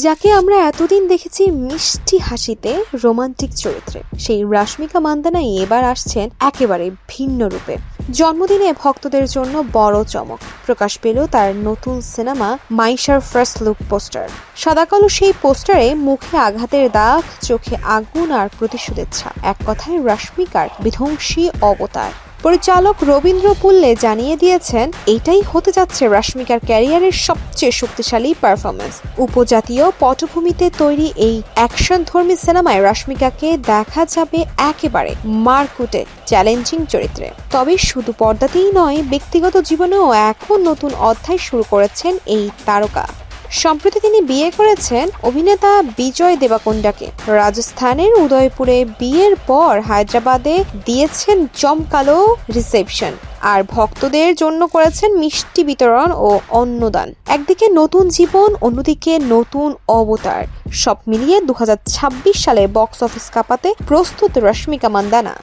যাকে আমরা এতদিন দেখেছি মিষ্টি হাসিতে রোমান্টিক চরিত্রে, সেই রাশমিকা মান্দানাই এবার আসছেন একেবারে ভিন্ন রূপে। জন্মদিনে ভক্তদের জন্য বড় চমক, প্রকাশ পেল তার নতুন সিনেমা মাইশার ফার্স্ট লুক পোস্টার। সাদাকালো সেই পোস্টারে মুখে আঘাতের দাগ, চোখে আগুন আর প্রতিশোধের ছাপ, এক কথায় রাশমিকার বিধ্বংসী অবতার। পরিচালক রবীন্দ্র পুল্লে জানিয়ে দিয়েছেন, এটাই হতে যাচ্ছে রাশমিকার ক্যারিয়ারের সবচেয়ে শক্তিশালী পারফরমেন্স। উপজাতীয় পটভূমিতে তৈরি এই অ্যাকশনধর্মী সিনেমায় রাশমিকাকে দেখা যাবে একেবারে মারকুটে চ্যালেঞ্জিং চরিত্রে। তবে শুধু পর্দাতেই নয়, ব্যক্তিগত জীবনেও এখন নতুন অধ্যায় শুরু করেছেন এই তারকা। সম্প্রতি তিনি বিয়ে করেছেন অভিনেতা বিজয় দেবাকোন্ডাকে। রাজস্থানের উদয়পুরে বিয়ের পর হায়দ্রাবাদে দিয়েছেন জমকালো রিসেপশন, আর ভক্তদের জন্য করেছেন মিষ্টি বিতরণ ও অন্নদান। একদিকে নতুন জীবন, অন্যদিকে নতুন অবতার, সব মিলিয়ে 2026 সালে বক্স অফিস কাঁপাতে প্রস্তুত রাশমিকা মান্দানা।